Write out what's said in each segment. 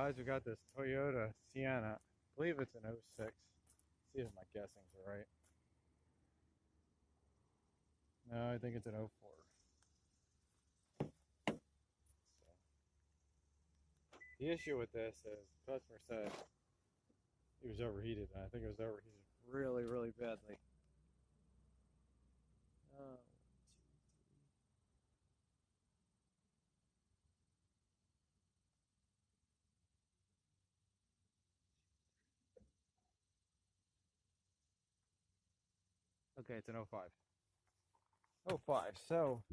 guys, we got this Toyota Sienna. I believe it's an '06. See if my guessings are right. No, I think it's an '04. So, the issue with this is the customer said it was overheated, and I think it was overheated really, really badly. Okay, it's an '05. '05. So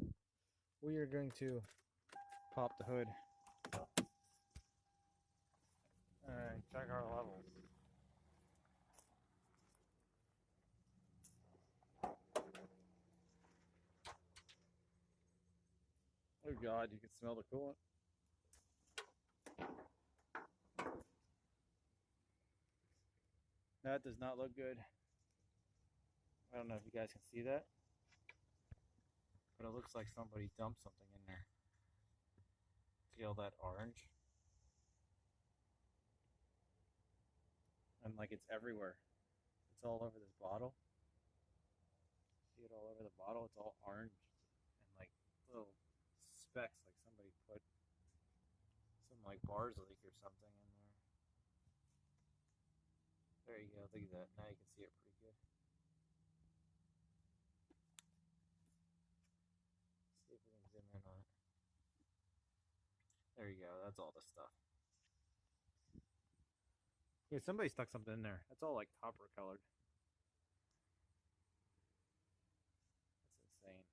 we are going to pop the hood. Alright, check our levels. Oh God, you can smell the coolant. That does not look good. I don't know if you guys can see that, but it looks like somebody dumped something in there. See all that orange? And like it's everywhere. It's all over this bottle. See it all over the bottle? It's all orange and like little specks, like somebody put some like bars leak or something in there. There you go, look at that. Now you can see it pretty good. See if we can zoom in on it. There you go, that's all the stuff. Yeah, somebody stuck something in there. That's all like copper colored. That's insane.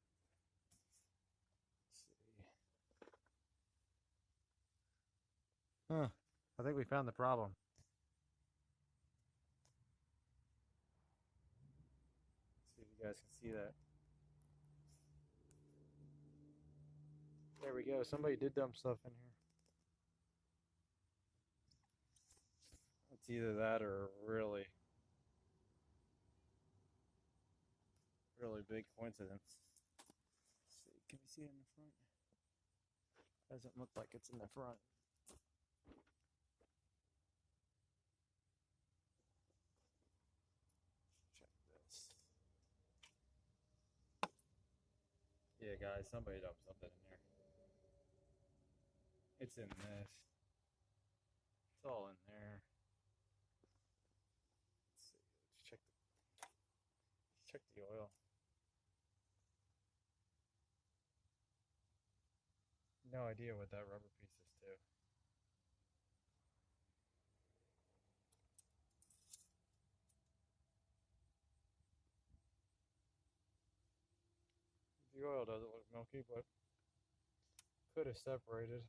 Let's see. Huh. I think we found the problem. Let's see if you guys can see that. There we go. Somebody did dump stuff in here. It's either that or a really, really big coincidence. Let's see. Can you see it in the front? Doesn't look like it's in the front. Check this. Yeah, guys, somebody dumped something in there. It's in this. It's all in there. Let's see. Let's check the oil. No idea what that rubber piece is too. The oil doesn't look milky, but could have separated.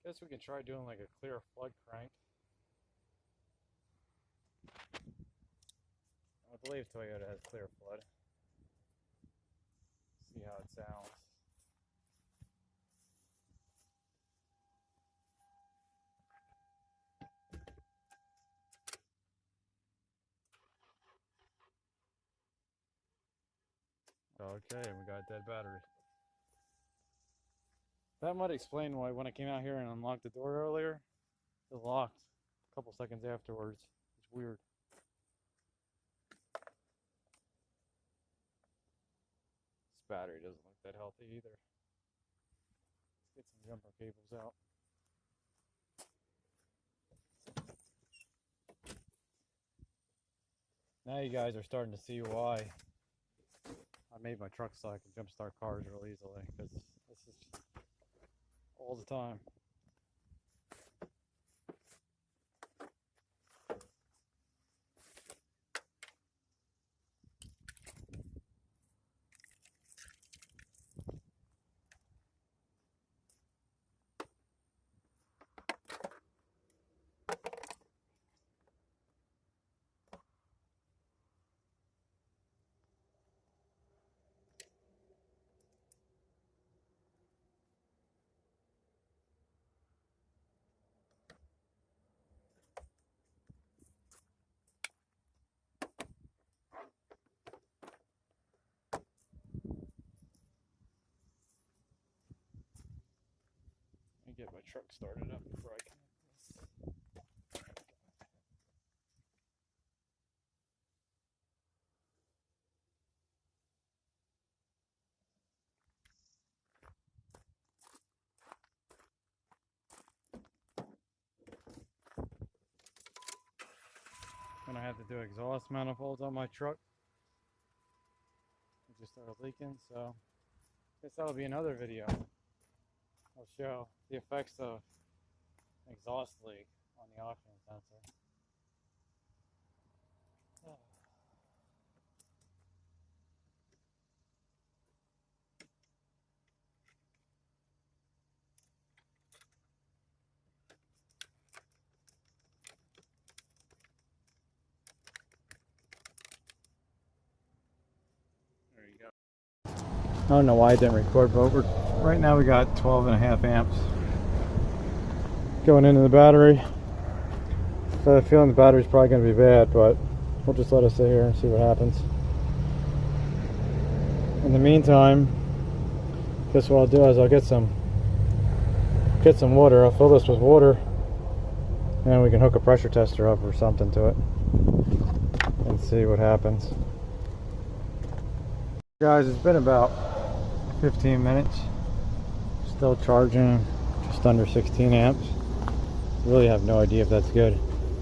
Guess we can try doing like a clear flood crank. I believe Toyota has clear flood. See how it sounds. Okay, and we got a dead battery. That might explain why when I came out here and unlocked the door earlier, it locked a couple seconds afterwards. It's weird. This battery doesn't look that healthy either. Let's get some jumper cables out. Now you guys are starting to see why I made my truck so I can jump start cars real easily, because this is all the time. get my truck started up before I connect this. When I have to do exhaust manifolds on my truck, it just started leaking, so I guess that'll be another video. I'll show the effects of exhaust leak on the octane sensor. There you go. I don't know why I didn't record, but right now we got 12.5 amps going into the battery. So I have a feeling the battery's probably going to be bad, but we'll just let it sit here and see what happens. In the meantime, guess what I'll do is I'll get some water. I'll fill this with water, and then we can hook a pressure tester up or something to it and see what happens. Guys, it's been about 15 minutes. Still charging just under 16 amps. Really have no idea if that's good.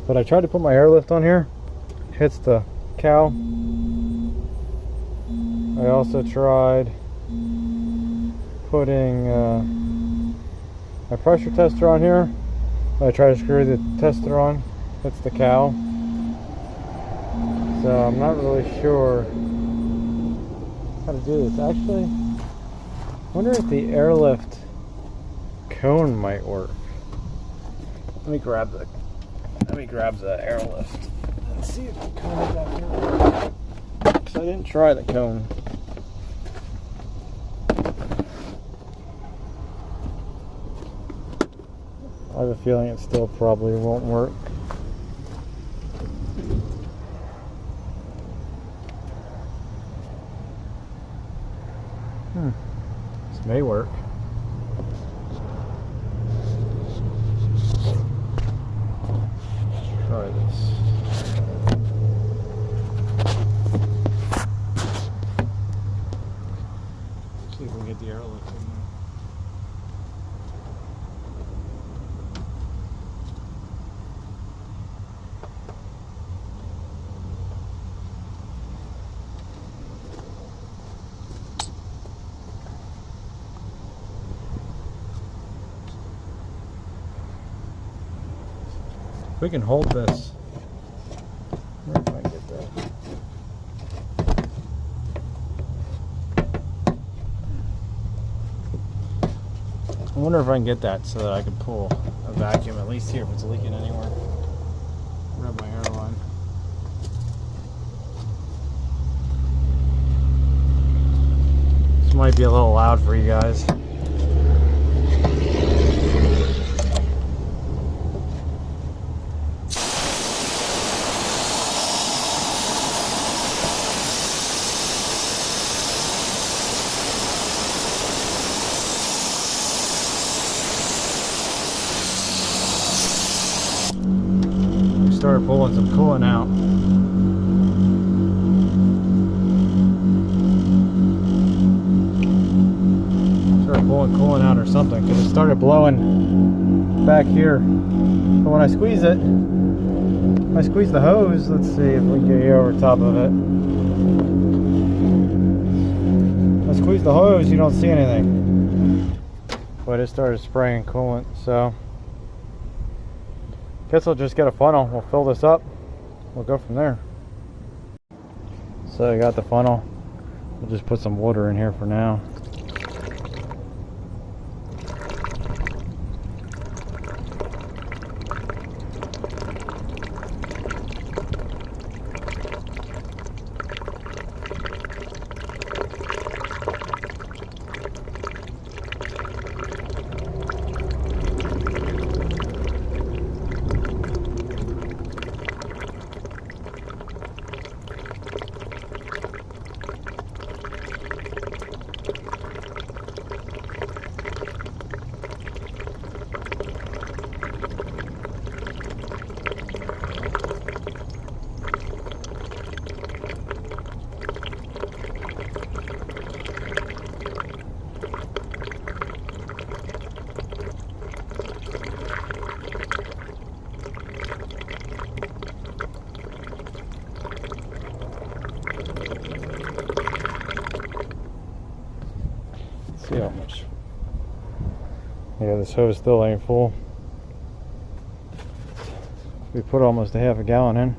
But I tried to put my airlift on here. Hits the cowl. I also tried putting my pressure tester on here. I tried to screw the tester on. Hits the cowl. So I'm not really sure how to do this. Actually, I wonder if the airlift cone might work. Let me grab the airlift and see if the cone is out here. Because I didn't try the cone. I have a feeling it still probably won't work. This may work. Let's try this. See if we can get the airlift in there. We can hold this. Where can I get that? I wonder if I can get that so that I can pull a vacuum, at least here if it's leaking anywhere. Grab my airline. This might be a little loud for you guys. Started pulling some coolant out. Started pulling coolant out or something because it started blowing back here. But when I squeeze it, I squeeze the hose. Let's see if we can get here over top of it. I squeeze the hose, you don't see anything. But it started spraying coolant, so guess I'll just get a funnel. We'll fill this up. We'll go from there. So I got the funnel. We'll just put some water in here for now. this hose still ain't full. We put almost a half a gallon in.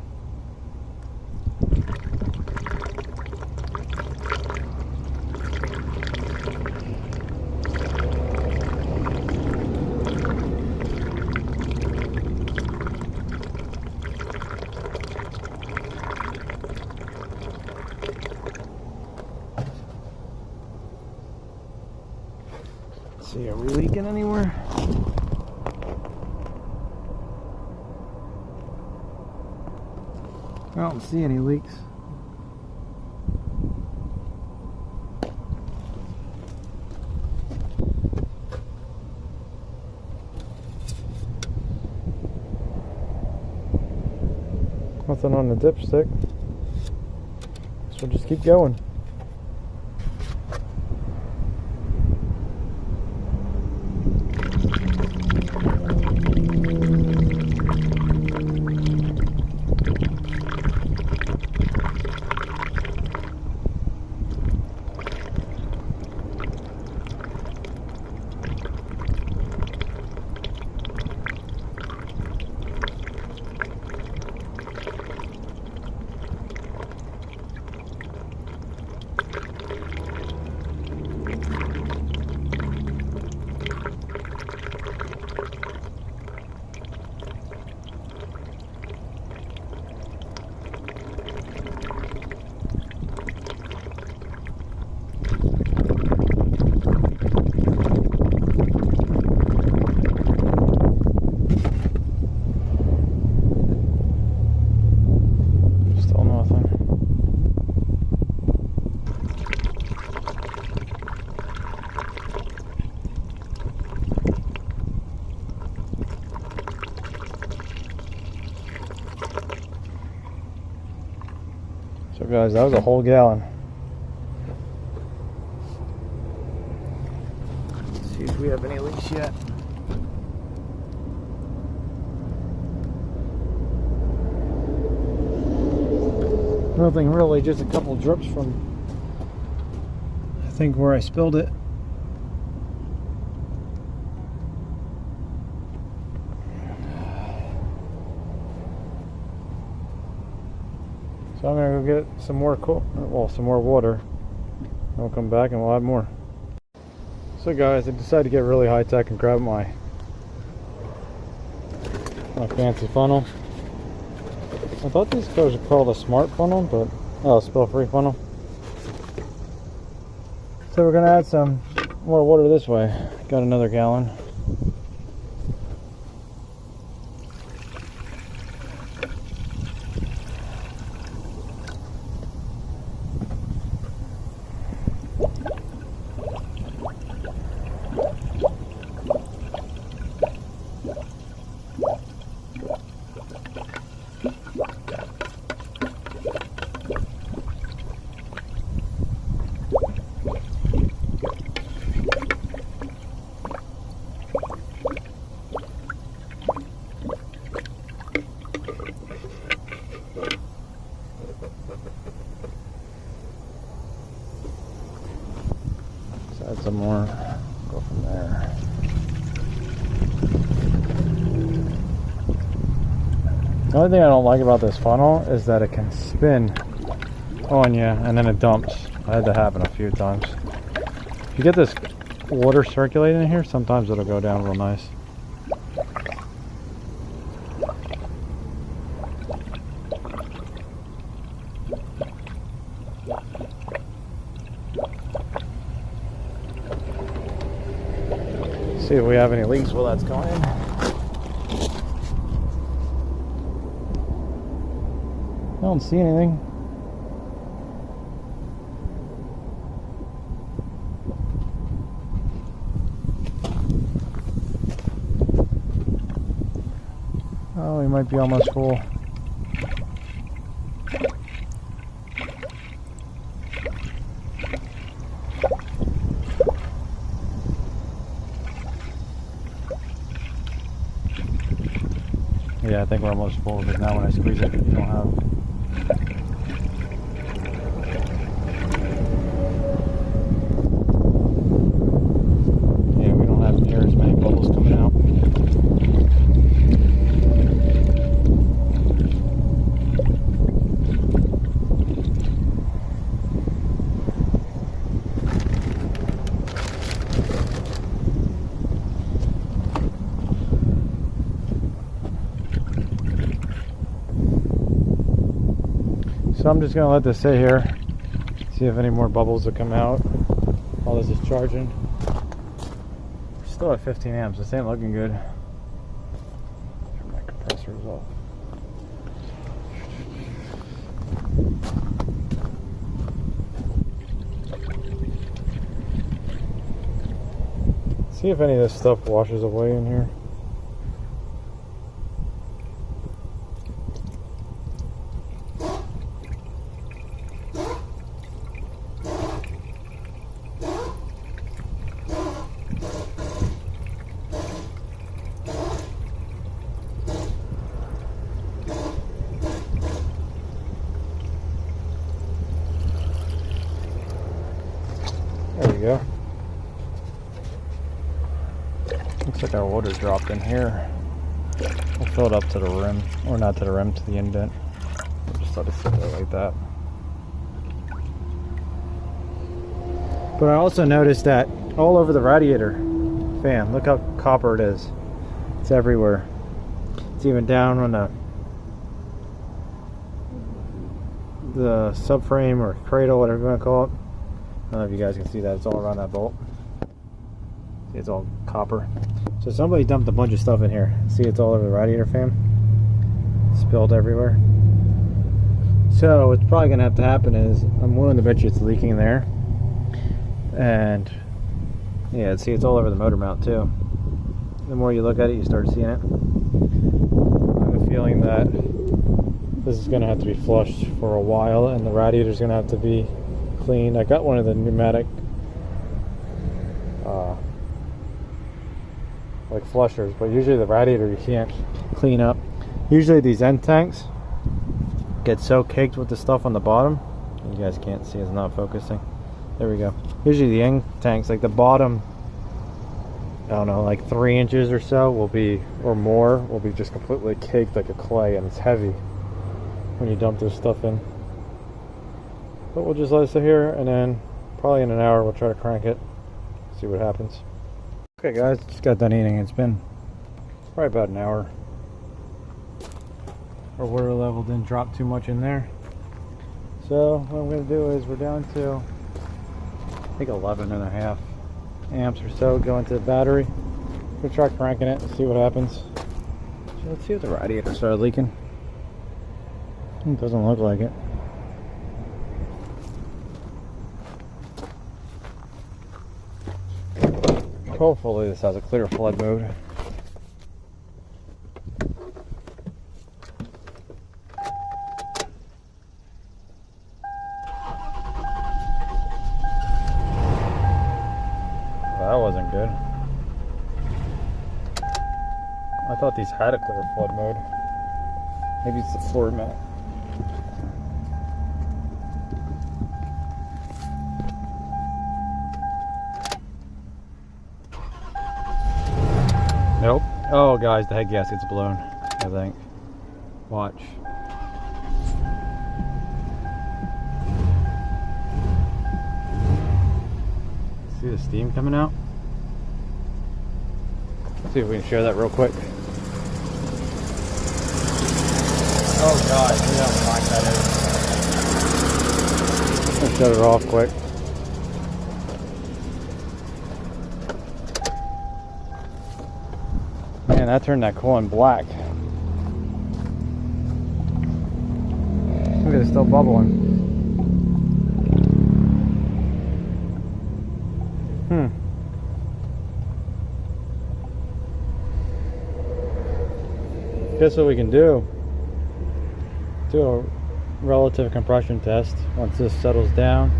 See, are we leaking anywhere? I don't see any leaks. Nothing on the dipstick. So we'll just keep going. So guys, that was a whole gallon. Let's see if we have any leaks yet. Nothing really, just a couple drips from, I think, where I spilled it. So I'm gonna go get some more some more water. I'll come back and we'll add more. So guys, I decided to get really high tech and grab my fancy funnel. I thought these guys were called a smart funnel, but spill free funnel. So we're gonna add some more water this way. Got another gallon. Add some more, go from there. The only thing I don't like about this funnel is that it can spin on you and then it dumps. I had that happen a few times. If you get this water circulating in here, sometimes it'll go down real nice. See if we have any leaks while that's going in. I don't see anything. Oh, he might be almost full. Yeah, I think we're almost full because now when I squeeze it, you don't have. Yeah, we don't have near as many bubbles coming So I'm just gonna let this sit here, see if any more bubbles will come out while this is charging. Still at 15 amps, this ain't looking good. Turn my compressors off. See if any of this stuff washes away in here. There we go. Looks like our water dropped in here. We'll fill it up to the rim, or not to the rim, to the indent. We'll just let it sit there like that. But I also noticed that all over the radiator fan, look how copper it is. It's everywhere. It's even down on the subframe or cradle, whatever you want to call it. I don't know if you guys can see that. It's all around that bolt. See, it's all copper. So somebody dumped a bunch of stuff in here. See, it's all over the radiator fan. Spilled everywhere. So what's probably going to have to happen is, I'm willing to bet you it's leaking there. And yeah, see, it's all over the motor mount too. The more you look at it, you start seeing it. I have a feeling that this is going to have to be flushed for a while, and the radiator is going to have to be cleaned. I got one of the pneumatic like flushers, but usually the radiator you can't clean up. Usually these end tanks get so caked with the stuff on the bottom. You guys can't see, it's not focusing. There we go. Usually the end tanks, like the bottom, I don't know, like 3 inches or so will be, or more, will be just completely caked like a clay, and it's heavy when you dump this stuff in. But we'll just let it sit here, and then probably in an hour we'll try to crank it, see what happens. Okay guys, just got done eating. It's been probably about an hour. Our water level didn't drop too much in there. So what I'm going to do is, we're down to, I think 11.5 amps or so going to the battery. We'll try cranking it and see what happens. So let's see if the radiator started leaking. It doesn't look like it. Hopefully this has a clear flood mode. That wasn't good. I thought these had a clear flood mode. Maybe it's the floor mat. Nope. Oh guys, the head gasket's blown, I think. Watch. See the steam coming out? Let's see if we can share that real quick. Oh god, see how black that is. Let's shut it off quick. Man, that turned that coolant black. Look at it, still bubbling. Guess what we can do? Do a relative compression test once this settles down.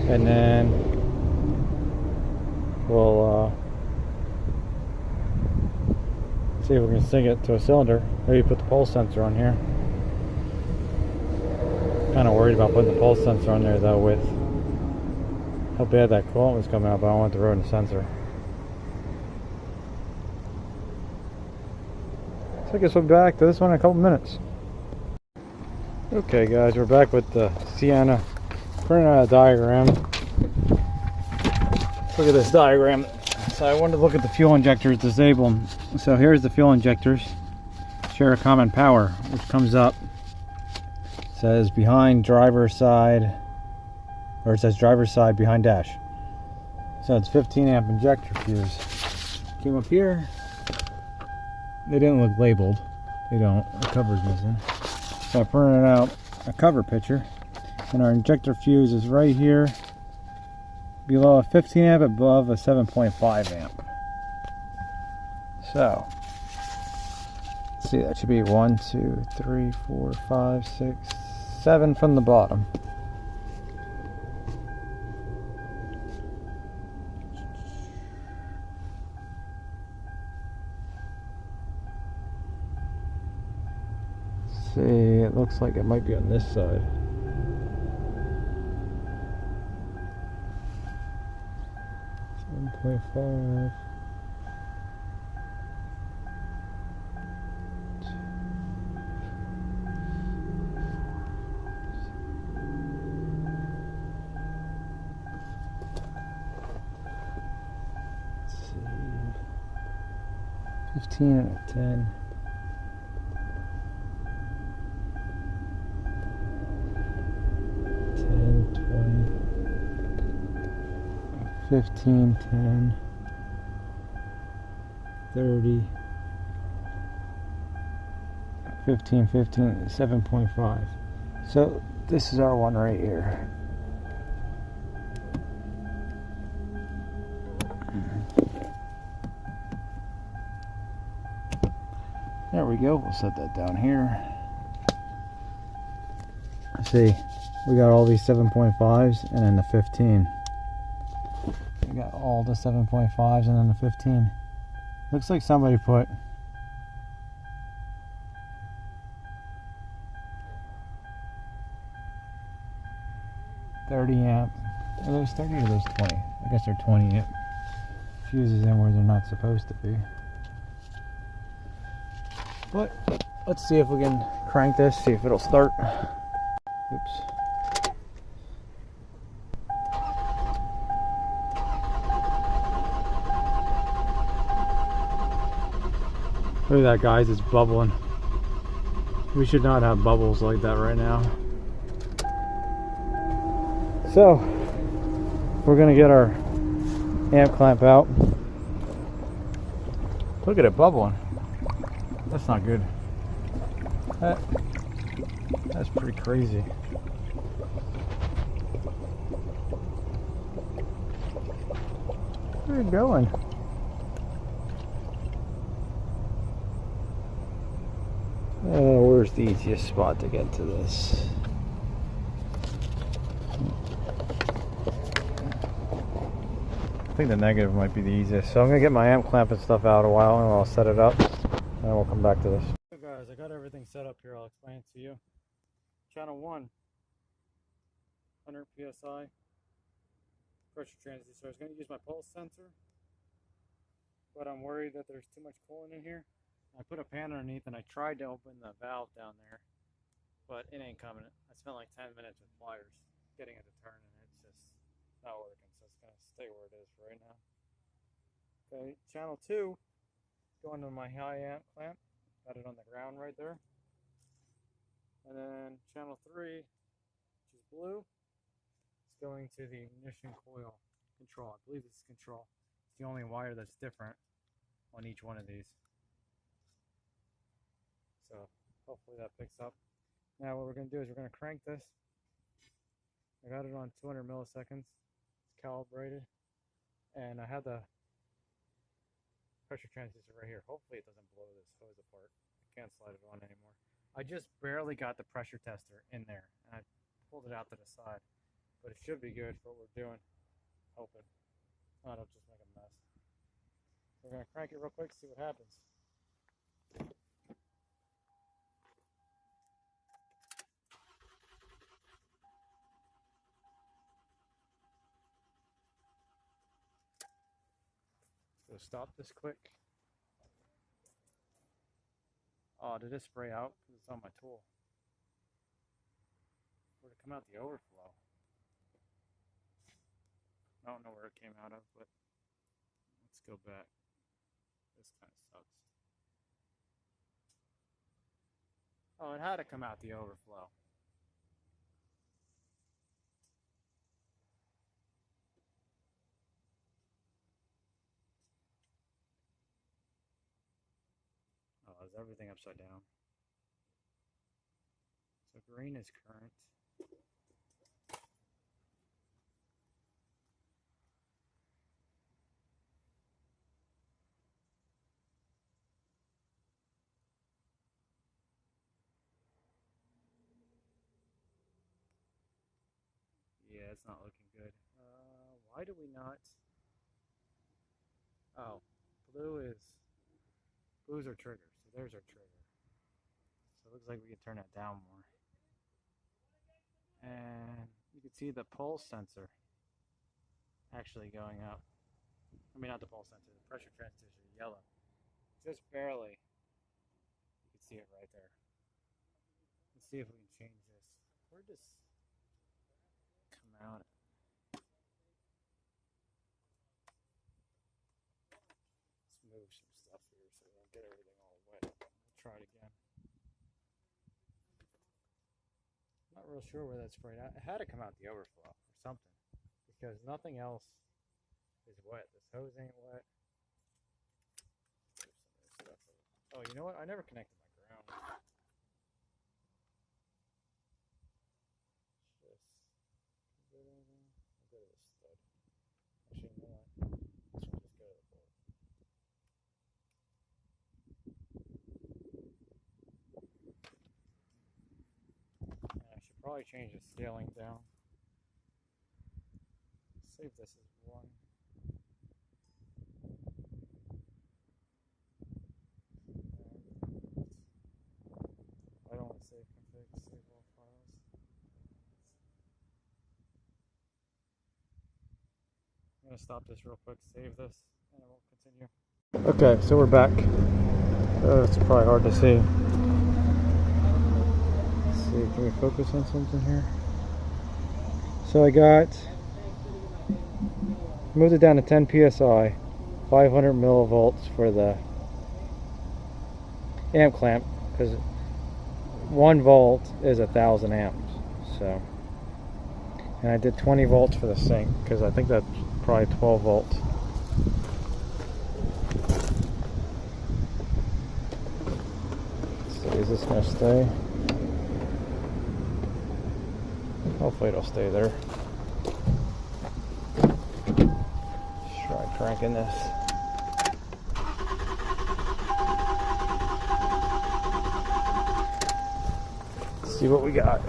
And then we'll see if we can sync it to a cylinder. Maybe put the pulse sensor on here. Kind of worried about putting the pulse sensor on there though, with how bad that coolant was coming out, but I don't want to ruin the sensor. So I guess we'll be back to this one in a couple minutes. Okay guys, we're back with the Sienna. Printing out a diagram. Look at this diagram. So I wanted to look at the fuel injectors, disable them. So here's the fuel injectors. Share a common power, which comes up says behind driver's side, or it says driver's side behind dash. So it's 15 amp injector fuse. Came up here. They didn't look labeled. They don't. The cover's missing. So I printed out a cover picture. And our injector fuse is right here. Below a 15 amp, above a 7.5 amp. So, let's see, that should be 1, 2, 3, 4, 5, 6, 7 from the bottom. Let's see, it looks like it might be on this side. 7.5. 15 and a 10. 15, 10, 30, 15, 15, 7.5. So this is our one right here. There we go. We'll set that down here. See, we got all these 7.5s and then the 15. We got all the 7.5s and then the 15. Looks like somebody put $30 amp. Are those 30 or those 20? I guess they're 20 amp fuses in where they're not supposed to be. But let's see if we can crank this, see if it'll start. Oops. Look at that, guys, it's bubbling. We should not have bubbles like that right now. So, we're gonna get our amp clamp out. Look at it bubbling. That's not good. That's pretty crazy. Where are you going? Where's the easiest spot to get to this? I think the negative might be the easiest. So I'm gonna get my amp clamp and stuff out a while and I'll set it up and then we'll come back to this. Okay guys, I got everything set up here. I'll explain it to you. Channel 1, 100 psi pressure transducer. I was gonna use my pulse sensor, but I'm worried that there's too much coolant in here. I put a pan underneath and I tried to open the valve down there, but it ain't coming. I spent like 10 minutes with pliers getting it to turn and it's just not working. So it's gonna stay where it is for right now. Okay, channel 2, going to my high amp clamp. Got it on the ground right there. And then channel 3, which is blue, is going to the ignition coil control. I believe this is control. It's the only wire that's different on each one of these. So hopefully that picks up. Now what we're going to do is we're going to crank this. I got it on 200 milliseconds. It's calibrated. And I have the pressure transducer right here. Hopefully it doesn't blow this hose apart. I can't slide it on anymore. I just barely got the pressure tester in there. And I pulled it out to the side. But it should be good for what we're doing. Hoping. Oh, it'll just make a mess. We're going to crank it real quick, see what happens. So stop this quick. Oh, did it spray out? Because it's on my tool. Where'd it come out? The overflow. I don't know where it came out of, but let's go back. This kind of sucks. Oh, it had to come out the overflow. everything upside down. So green is current. Yeah, it's not looking good. Why do we not? Oh, blues are triggers. So there's our trigger. So it looks like we can turn that down more. And you can see the pulse sensor actually going up. I mean, not the pulse sensor, the pressure transducer, yellow. Just barely. You can see it right there. Let's see if we can change this. Where'd this come out? Let's move some stuff here so we don't get everything all wet. We'll try it again. I'm not real sure where that sprayed out. It had to come out the overflow or something because nothing else is wet. This hose ain't wet. Oh, you know what? I never connected my ground. I'll go to the stud. Actually, you know what? This one just go to the board. And I should probably change the scaling down. Let's see if this is one. I don't want to save config, save all files. I'm going to stop this real quick, save this, and then we'll continue. Okay, so we're back. It's probably hard to see. Let's see, can we focus on something here? So I moved it down to 10 psi, 500 millivolts for the amp clamp, because 1 volt is 1,000 amps. So, and I did 20 volts for the sink because I think that's probably 12 volts. So is this gonna stay? Hopefully it'll stay there. Let's try cranking this. Let's see what we got.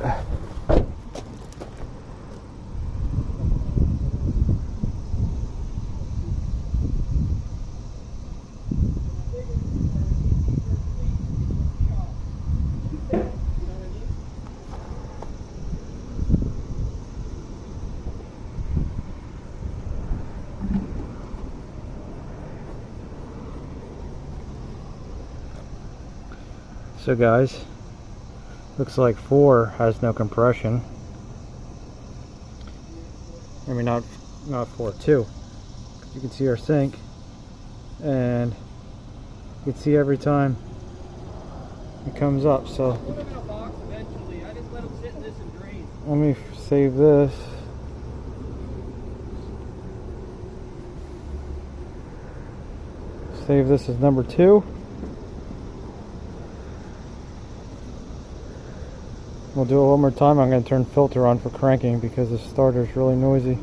So guys, looks like 4 has no compression. I mean, not 4, 2. You can see our sink, and you can see every time it comes up. So let me save this. Save this as number 2. We'll do it one more time. I'm going to turn filter on for cranking because the starter is really noisy.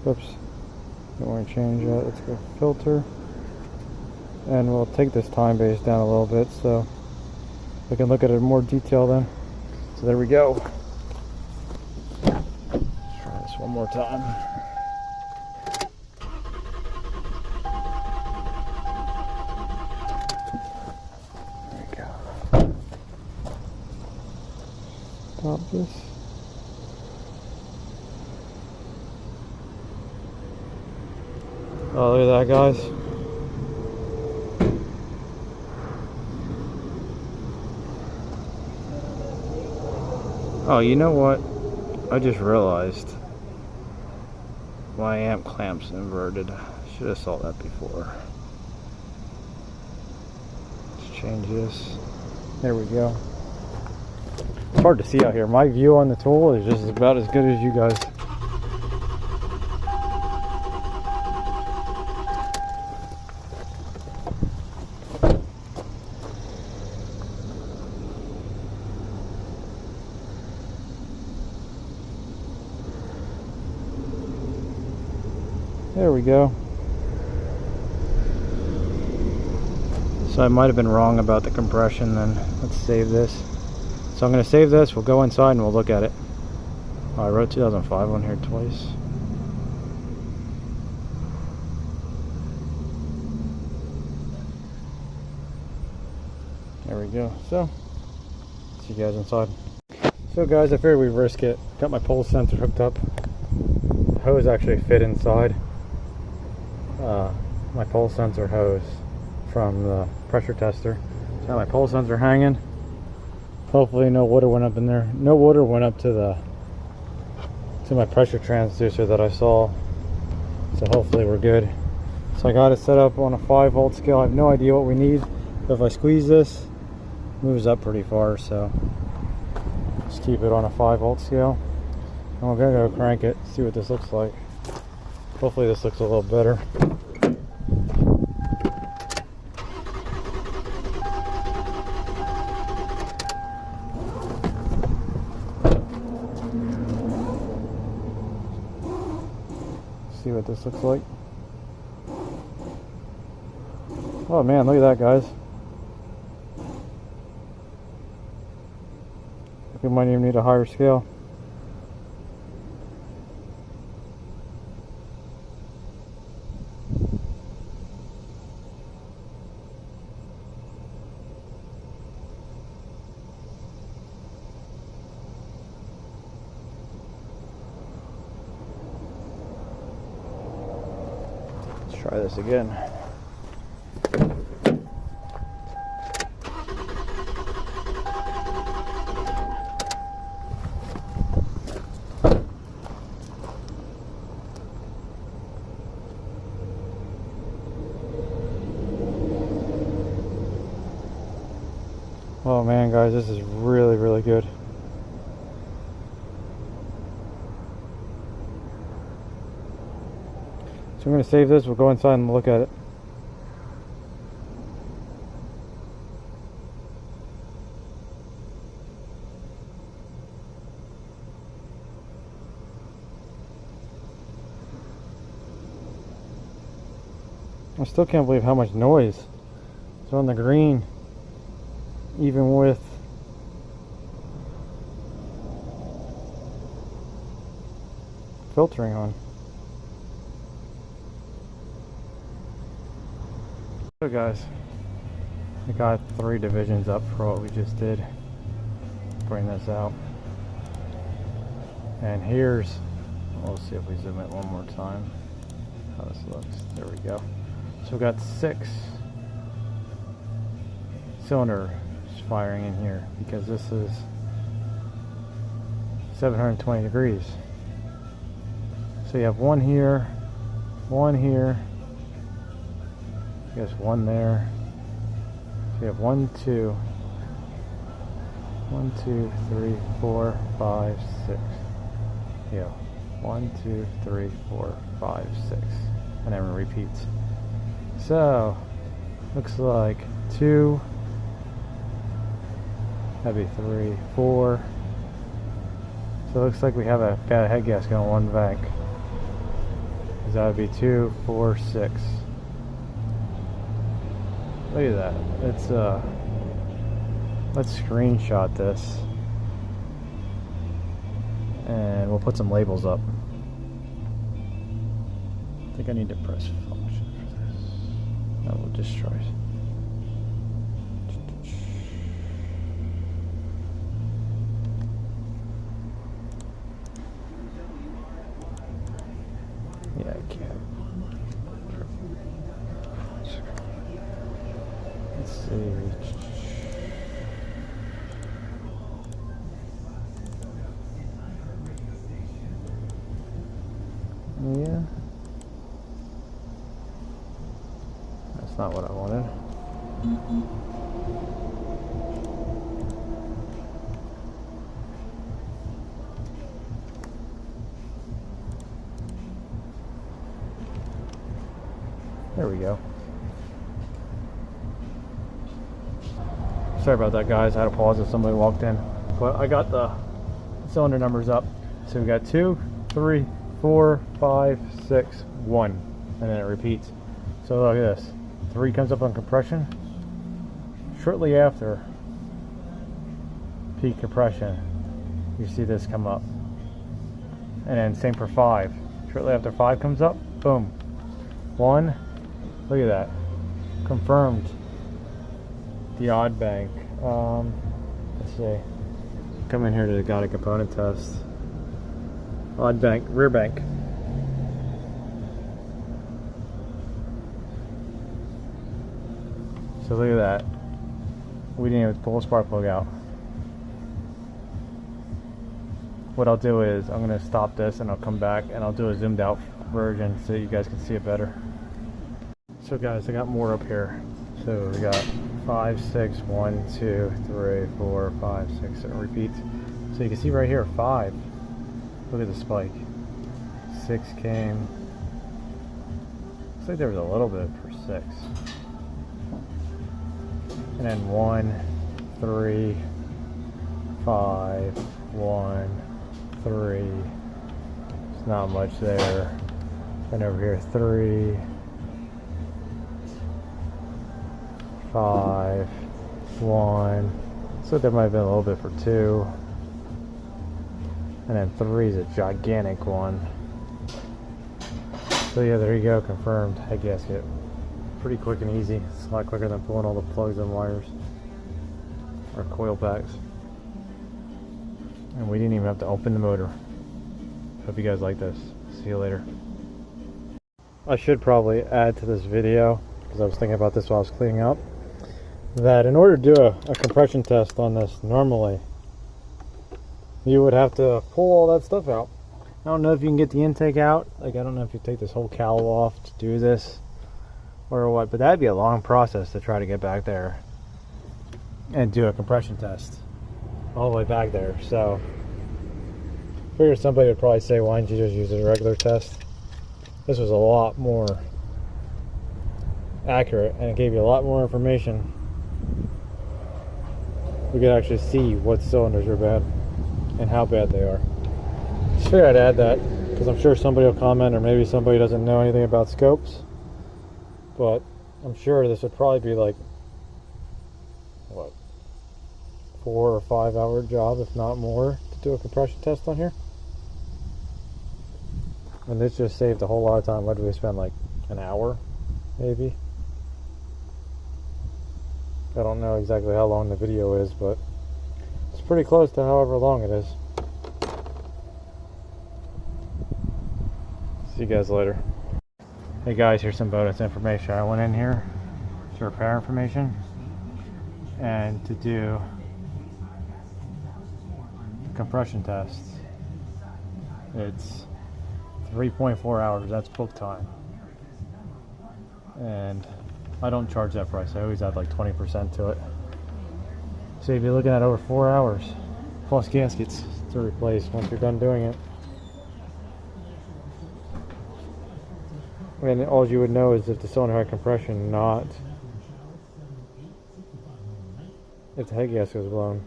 Oops. Don't want to change that. Let's go filter. And we'll take this time base down a little bit so we can look at it in more detail then. So there we go. Let's try this one more time. Stop this. Oh, look at that, guys. Oh, you know what? I just realized my amp clamp's inverted. Should have saw that before. Let's change this. There we go. It's hard to see out here. My view on the tool is just about as good as you guys. There we go. So I might have been wrong about the compression then. Let's save this. So I'm going to save this, we'll go inside and we'll look at it. Oh, I wrote 2005 on here twice. There we go. So, see you guys inside. So guys, I figured we'd risk it. Got my pulse sensor hooked up. The hose actually fit inside. My pulse sensor hose from the pressure tester. So got my pulse sensor hanging. Hopefully no water went up in there. No water went up to my pressure transducer that I saw. So hopefully we're good. So I got it set up on a 5-volt scale. I have no idea what we need. But if I squeeze this, it moves up pretty far. So just keep it on a 5-volt scale. And we're gonna go crank it, see what this looks like. Hopefully this looks a little better. See what this looks like. Oh man, look at that, guys. We might even need a higher scale. Let's try this again. Oh man, guys, this is really, really good. So I'm going to save this, we'll go inside and look at it. I still can't believe how much noise is on the green, even with filtering on. So guys, I got 3 divisions up for what we just did. Bring this out. And here's, we'll see if we zoom it one more time, how this looks. There we go. So we've got 6 cylinders firing in here because this is 720 degrees. So you have one here, I guess one there. So you have 1, 2, 3, 4, 5, 6. Yeah, 1, 2, 3, 4, 5, 6, and then it repeats. So looks like 2, that'd be 3, 4. So it looks like we have a bad head gasket on one bank. That would be 2, 4, 6. Look at that. It's let's screenshot this and we'll put some labels up. I think I need to press function for this. No, we'll just try it. Yeah, I can. Let's see. Yeah. That's not what I wanted. There we go. Sorry about that, guys. I had to pause if somebody walked in. But I got the cylinder numbers up. So we got 2, 3, 4, 5, 6, 1. and then it repeats. So look at this. 3 comes up on compression. Shortly after peak compression, you see this come up. And then same for 5. Shortly after 5 comes up, boom. 1, look at that. Confirmed the odd bank. Let's see. Come in here to the got a component test. Odd bank, rear bank. So look at that. We didn't even pull a spark plug out. What I'll do is I'm going to stop this and I'll come back and I'll do a zoomed out version so you guys can see it better. So guys, I got more up here. So we got 5, 6, 1, 2, 3, 4, 5, 6, 7 repeats. So you can see right here 5. Look at the spike. 6 came. Looks like there was a little bit for 6. And then 1, 3, 5, 1, 3. There's not much there. And over here 3, 5, 1. So there might have been a little bit for 2. And then 3 is a gigantic one. So yeah, there you go, confirmed head gasket. Pretty quick and easy. It's a lot quicker than pulling all the plugs and wires or coil packs. And we didn't even have to open the motor. Hope you guys like this. See you later. I should probably add to this video, because I was thinking about this while I was cleaning up, that in order to do a compression test on this normally, you would have to pull all that stuff out. I don't know if you can get the intake out. Like, I don't know if you take this whole cowl off to do this or what, but that'd be a long process to try to get back there and do a compression test all the way back there. So I figured somebody would probably say, why didn't you just use a regular test? This was a lot more accurate and it gave you a lot more information. We could actually see what cylinders are bad and how bad they are. Just figured I'd add that because I'm sure somebody will comment, or maybe somebody doesn't know anything about scopes, but I'm sure this would probably be like, what, 4 or 5 hour job, if not more, to do a compression test on here. And this just saved a whole lot of time. What did we spend, like an hour maybe? I don't know exactly how long the video is, but it's pretty close to however long it is. See you guys later. Hey guys, here's some bonus information. I went in here to repair information and to do the compression test. It's 3.4 hours, that's book time. And I don't charge that price. I always add like 20% to it. So you'd be looking at over 4 hours plus gaskets to replace once you're done doing it. And all you would know is if the cylinder had compression, not if the head gasket was blown.